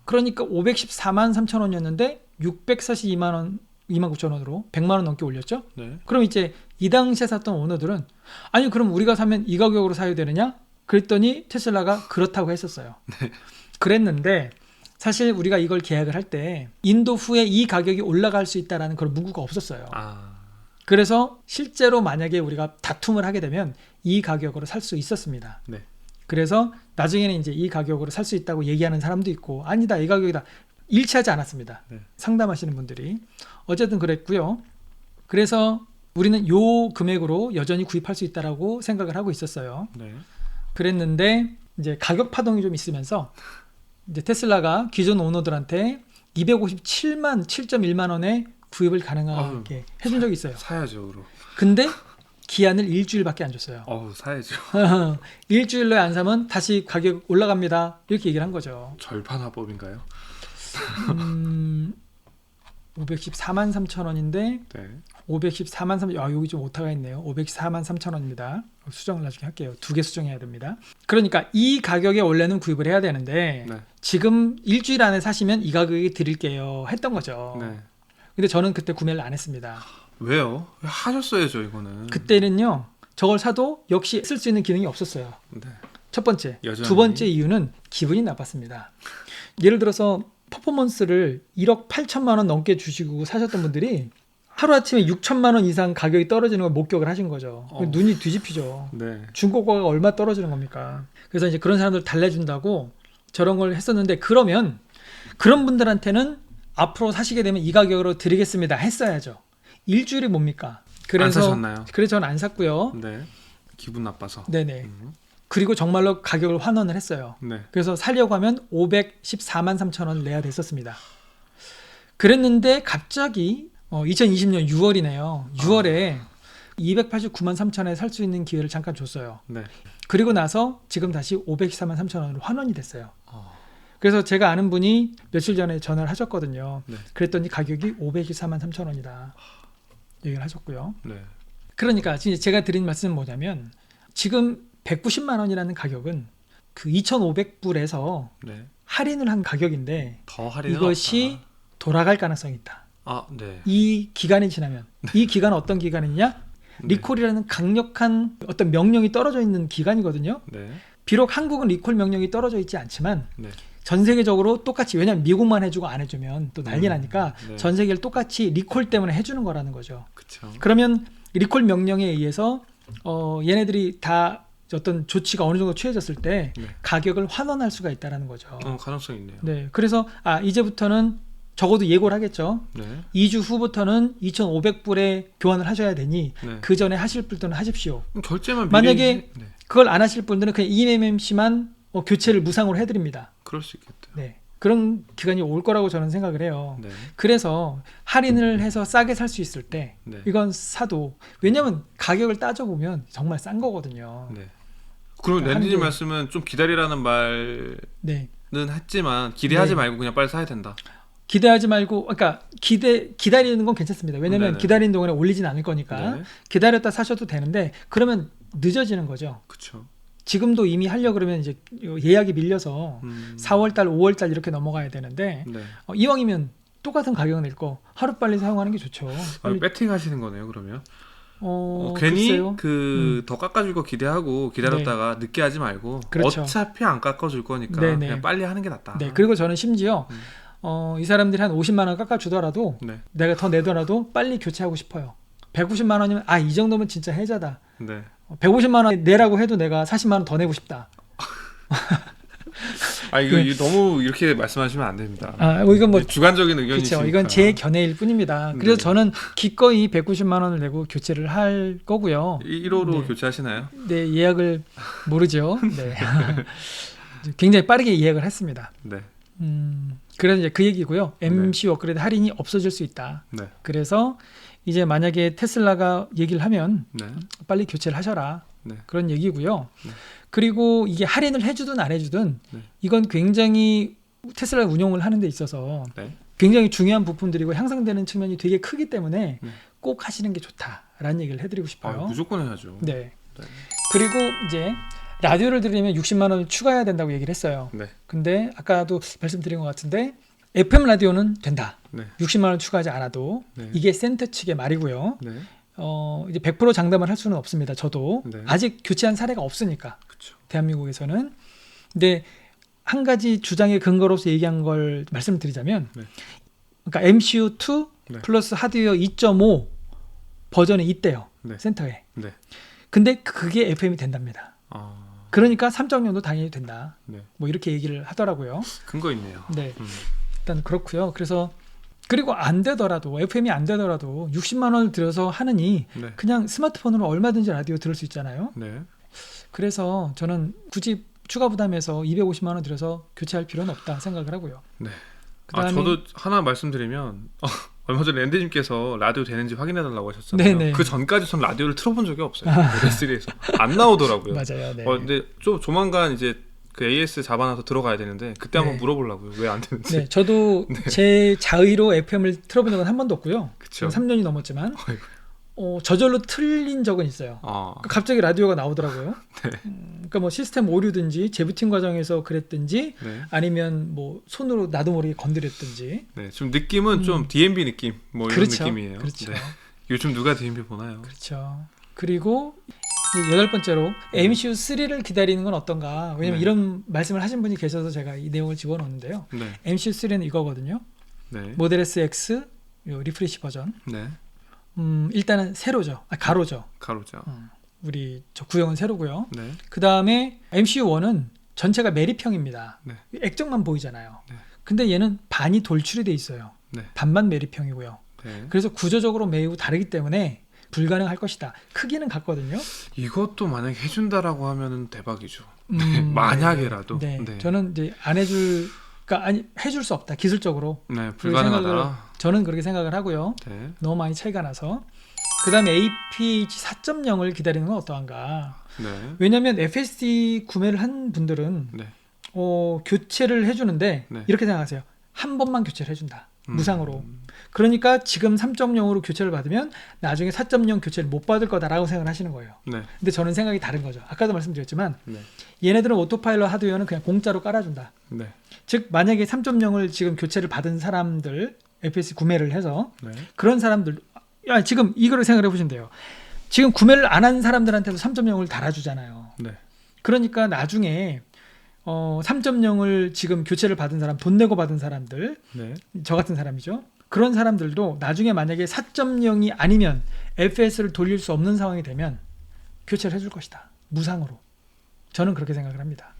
그러니까 514만 3천 원이었는데 642만 원, 2만 9천 원으로 100만 원 넘게 올렸죠. 네. 그럼 이제 이 당시에 샀던 오너들은 아니 그럼 우리가 사면 이 가격으로 사야 되느냐? 그랬더니 테슬라가 그렇다고 했었어요. 그랬는데 사실 우리가 이걸 계약을 할 때 인도 후에 이 가격이 올라갈 수 있다라는 그런 문구가 없었어요. 그래서 실제로 만약에 우리가 다툼을 하게 되면 이 가격으로 살 수 있었습니다. 네. 그래서 나중에는 이제 이 가격으로 살 수 있다고 얘기하는 사람도 있고 아니다 이 가격이다 일치하지 않았습니다. 네. 상담하시는 분들이 어쨌든 그랬고요. 그래서 우리는 요 금액으로 여전히 구입할 수 있다라고 생각을 하고 있었어요. 네. 그랬는데 이제 가격 파동이 좀 있으면서 이제 테슬라가 기존 오너들한테 257만 7.1만 원에 구입을 가능하게 해준 적이 있어요. 사야죠, 그럼. 근데 기한을 일주일밖에 안 줬어요. 사야죠. 일주일 내에 안 사면 다시 가격 올라갑니다. 이렇게 얘기를 한 거죠. 절판화법인가요? 514만 3천 원인데 네. 514만 3천 여기 좀 오타가 있네요. 514만 3천 원입니다. 수정을 나중에 할게요. 2개 수정해야 됩니다. 그러니까 이 가격에 원래는 구입을 해야 되는데 네. 지금 일주일 안에 사시면 이 가격에 드릴게요 했던 거죠. 네. 근데 저는 그때 구매를 안 했습니다. 왜요? 왜 하셨어야죠, 이거는. 그때는요. 저걸 사도 역시 쓸 수 있는 기능이 없었어요. 네. 첫 번째. 여전히. 두 번째 이유는 기분이 나빴습니다. 예를 들어서 퍼포먼스를 1억 8천만 원 넘게 주시고 사셨던 분들이 하루아침에 6천만 원 이상 가격이 떨어지는 걸 목격을 하신 거죠. 눈이 뒤집히죠. 네. 중고가가 얼마 떨어지는 겁니까? 그래서 이제 그런 사람들 달래준다고 저런 걸 했었는데 그러면 그런 분들한테는 앞으로 사시게 되면 이 가격으로 드리겠습니다 했어야죠. 일주일이 뭡니까? 그래서 안 사셨나요? 그래서 저는 안 샀고요. 네. 기분 나빠서. 네네. 그리고 정말로 가격을 환원을 했어요. 네. 그래서 살려고 하면 514만 3천 원 내야 됐었습니다. 그랬는데 갑자기 2020년 6월이네요. 6월에 289만 3천에 살 수 있는 기회를 잠깐 줬어요. 네. 그리고 나서 지금 다시 514만 3천 원으로 환원이 됐어요. 그래서 제가 아는 분이 며칠 전에 전화를 하셨거든요. 네. 그랬더니 가격이 524만 3천 원이다. 얘기를 하셨고요. 네. 그러니까 지금 제가 드린 말씀은 뭐냐면 지금 190만 원이라는 가격은 그 2,500불에서 네. 할인을 한 가격인데 더 할인은 이것이 없다. 돌아갈 가능성이 있다. 네. 이 기간이 지나면 이 기간은 어떤 기간이냐? 네. 리콜이라는 강력한 어떤 명령이 떨어져 있는 기간이거든요. 네. 비록 한국은 리콜 명령이 떨어져 있지 않지만 네. 전 세계적으로 똑같이 왜냐하면 미국만 해주고 안 해주면 또 난리 나니까 네. 전 세계를 똑같이 리콜 때문에 해주는 거라는 거죠. 그렇죠. 그러면 리콜 명령에 의해서 얘네들이 다 어떤 조치가 어느 정도 취해졌을 때 네. 가격을 환원할 수가 있다라는 거죠. 가능성이 있네요. 네, 그래서 이제부터는 적어도 예고를 하겠죠. 네. 2주 후부터는 2,500불에 교환을 하셔야 되니 네. 그 전에 하실 분들은 하십시오. 그럼 결제만 만약에 네. 그걸 안 하실 분들은 그냥 EMMC만 교체를 무상으로 해드립니다. 그럴 수 있겠다. 네, 그런 기간이 올 거라고 저는 생각을 해요. 네. 그래서 할인을 해서 싸게 살 수 있을 때 네. 이건 사도 왜냐면 가격을 따져보면 정말 싼 거거든요. 네. 그럼 그러니까 랜디님 한개- 말씀은 좀 기다리라는 말은 네, 했지만 기대하지 네. 말고 그냥 빨리 사야 된다. 기대하지 말고 그러니까 기다리는 건 괜찮습니다. 왜냐면 네네. 기다리는 동안에 올리진 않을 거니까 네. 기다렸다 사셔도 되는데 그러면 늦어지는 거죠. 그렇죠. 지금도 이미 하려 그러면 이제 예약이 밀려서 4월달, 5월달 이렇게 넘어가야 되는데 네. 이왕이면 똑같은 가격 낼 거 하루 빨리 사용하는 게 좋죠. 빨리, 배팅 하시는 거네요, 그러면. 글쎄요. 괜히 더 깎아줄 거 기대하고 기다렸다가 늦게 하지 말고 그렇죠. 어차피 안 깎아줄 거니까 네네. 그냥 빨리 하는 게 낫다. 네, 그리고 저는 심지어 이 사람들이 한 50만 원 깎아주더라도 네. 내가 더 내더라도 빨리 교체하고 싶어요. 150만 원이면 이 정도면 진짜 해자다. 네. 150만 원 내라고 해도 내가 40만 원 더 내고 싶다. 이거 너무 이렇게 말씀하시면 안 됩니다. 이건 뭐 주관적인 의견이시니까. 그렇죠. 이건 제 견해일 뿐입니다. 그래서 네. 저는 기꺼이 190만 원을 내고 교체를 할 거고요. 1호로 네. 교체하시나요? 네, 예약을 모르죠. 네. 굉장히 빠르게 예약을 했습니다. 네. 그래서 이제 그 얘기고요. MC 업그레이드 할인이 없어질 수 있다. 네. 그래서 이제 만약에 테슬라가 얘기를 하면 네. 빨리 교체를 하셔라. 네. 그런 얘기고요. 네. 그리고 이게 할인을 해주든 안 해주든 네. 이건 굉장히 테슬라 운용을 하는 데 있어서 네. 굉장히 중요한 부품들이고 향상되는 측면이 되게 크기 때문에 네. 꼭 하시는 게 좋다라는 얘기를 해드리고 싶어요. 무조건 해야죠. 네. 네. 그리고 이제 라디오를 들으면 60만 원을 추가해야 된다고 얘기를 했어요. 네. 근데 아까도 말씀드린 것 같은데 FM 라디오는 된다. 네. 60만 원 추가하지 않아도 네. 이게 센터 측의 말이고요. 네. 이제 100% 장담을 할 수는 없습니다. 저도 네. 아직 교체한 사례가 없으니까 그렇죠. 대한민국에서는. 근데 한 가지 주장의 근거로서 얘기한 걸 말씀드리자면, 네. 그러니까 MCU2 네. 플러스 하드웨어 2.5 버전이 있대요. 네. 센터에. 네. 근데 그게 FM이 된답니다. 그러니까 3.0도 당연히 된다. 네. 뭐 이렇게 얘기를 하더라고요. 근거 있네요. 네. 일단 그렇고요. 그래서 그리고 안 되더라도 FM이 안 되더라도 60만 원을 들여서 하느니 네. 그냥 스마트폰으로 얼마든지 라디오 들을 수 있잖아요. 네. 그래서 저는 굳이 추가 부담해서 250만 원 들여서 교체할 필요는 없다 생각을 하고요. 네. 그다음에 저도 하나 말씀드리면 얼마 전에 랜디님께서 라디오 되는지 확인해달라고 하셨잖아요. 네네. 그 전까지 전 라디오를 틀어본 적이 없어요. 레스리에서 안 나오더라고요. 맞아요. 네. 근데 좀 조만간 이제 그 AS 잡아놔서 들어가야 되는데 그때 한번 네. 물어보려고요. 왜 안 되는지. 네, 저도 제 자의로 FM을 틀어보는 적은 한 번도 없고요. 그쵸. 3년이 넘었지만 아이고. 저절로 틀린 적은 있어요. 갑자기 라디오가 나오더라고요. 네. 그러니까 뭐 시스템 오류든지 재부팅 과정에서 그랬든지 네. 아니면 뭐 손으로 나도 모르게 건드렸든지. 네. 좀 느낌은 좀 DMB 느낌 뭐 이런 그렇죠. 느낌이에요. 그렇죠. 네. 요즘 누가 DMB 보나요? 그렇죠. 그리고 여덟 번째로 MCU 3를 기다리는 건 어떤가? 왜냐면 네. 이런 말씀을 하신 분이 계셔서 제가 이 내용을 집어넣었는데요. 네. MCU 3는 이거거든요. 네. 모델 S X 요 리프레시 버전. 네. 일단은 세로죠. 가로죠. 가로죠. 우리 저 구형은 세로고요. 네. 그 다음에 MCU1은 전체가 매립형입니다. 네. 액정만 보이잖아요. 네. 근데 얘는 반이 돌출이 돼 있어요. 네. 반만 매립형이고요. 네. 그래서 구조적으로 매우 다르기 때문에 불가능할 것이다. 크기는 같거든요. 이것도 만약에 해준다라고 하면은 대박이죠. 만약에라도. 네. 네. 저는 이제 안 해줄, 그러니까 아니 해줄 수 없다. 기술적으로. 네. 그 생각을 불가능하다. 저는 그렇게 생각을 하고요. 네. 너무 많이 차이가 나서. 그 다음에 APH 4.0을 기다리는 건 어떠한가? 네. 왜냐하면 FSD 구매를 한 분들은 네. 교체를 해주는데 네. 이렇게 생각하세요. 한 번만 교체를 해준다. 무상으로. 음. 그러니까 지금 3.0으로 교체를 받으면 나중에 4.0 교체를 못 받을 거다라고 생각을 하시는 거예요. 네. 근데 저는 생각이 다른 거죠. 아까도 말씀드렸지만 네. 얘네들은 오토파일럿 하드웨어는 그냥 공짜로 깔아준다. 네. 즉 만약에 3.0을 지금 교체를 받은 사람들 FS 구매를 해서 네. 그런 사람들 지금 이거를 생각해 보시면 돼요. 지금 구매를 안 한 사람들한테도 3.0을 달아주잖아요. 네. 그러니까 나중에 3.0을 지금 교체를 받은 사람, 돈 내고 받은 사람들, 네. 저 같은 사람이죠. 그런 사람들도 나중에 만약에 4.0이 아니면 FS를 돌릴 수 없는 상황이 되면 교체를 해줄 것이다. 무상으로. 저는 그렇게 생각을 합니다.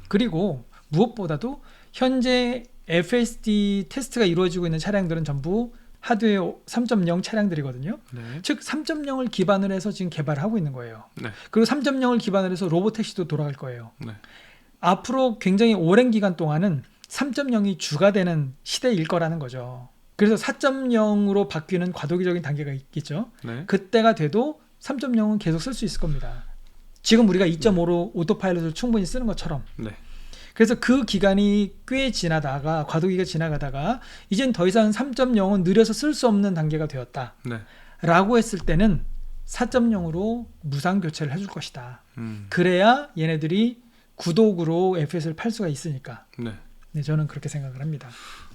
그리고 무엇보다도 현재 FSD 테스트가 이루어지고 있는 차량들은 전부 하드웨어 3.0 차량들이거든요. 네. 즉 3.0을 기반으로 해서 지금 개발을 하고 있는 거예요. 네. 그리고 3.0을 기반으로 해서 로보택시도 돌아갈 거예요. 네. 앞으로 굉장히 오랜 기간 동안은 3.0이 주가 되는 시대일 거라는 거죠. 그래서 4.0으로 바뀌는 과도기적인 단계가 있겠죠. 네. 그때가 돼도 3.0은 계속 쓸 수 있을 겁니다. 지금 우리가 2.5로 오토파일럿을 충분히 쓰는 것처럼. 네. 그래서 그 기간이 꽤 지나다가 과도기가 지나가다가 이젠 더 이상 3.0은 느려서 쓸 수 없는 단계가 되었다. 네. 라고 했을 때는 4.0으로 무상 교체를 해줄 것이다. 음. 그래야 얘네들이 구독으로 FS를 팔 수가 있으니까. 네. 네, 저는 그렇게 생각을 합니다.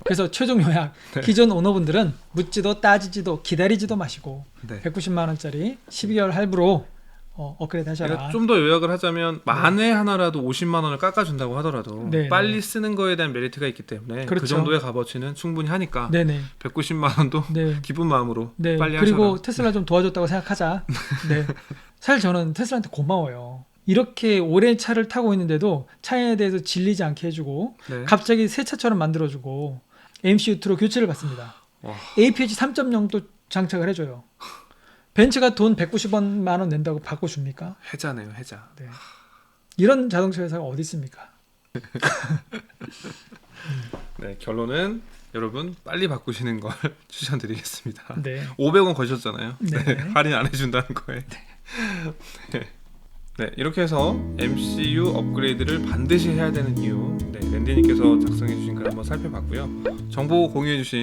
그래서 최종 요약, 기존 오너분들은 묻지도 따지지도 기다리지도 마시고 네. 190만 원짜리 12개월 할부로 업그레이드 하셔라. 그러니까 좀 더 요약을 하자면 만에 하나라도 50만 원을 깎아준다고 하더라도 네, 빨리 네. 쓰는 거에 대한 메리트가 있기 때문에 그 그렇죠. 정도의 값어치는 충분히 하니까 네네. 190만 원도 네. 기쁜 마음으로 네. 빨리 그리고 하셔라. 테슬라 좀 도와줬다고 생각하자. 네. 사실 저는 테슬라한테 고마워요. 이렇게 오래 차를 타고 있는데도 차에 대해서 질리지 않게 해주고 네. 갑자기 새 차처럼 만들어주고 MCU2로 교체를 받습니다. 와. APH 3.0도 장착을 해줘요. 벤츠가 돈 190만 원 낸다고 바꿔줍니까? 해자네요, 해자. 네. 이런 자동차 회사가 어디 있습니까? 네, 결론은 여러분 빨리 바꾸시는 걸 추천드리겠습니다. 네. 500원 거셨잖아요. 네. 네, 할인 안 해준다는 거에. 네. 네, 이렇게 해서 MCU 업그레이드를 반드시 해야 되는 이유, 랜디님께서 작성해 주신 글 한번 살펴봤고요. 정보 공유해 주신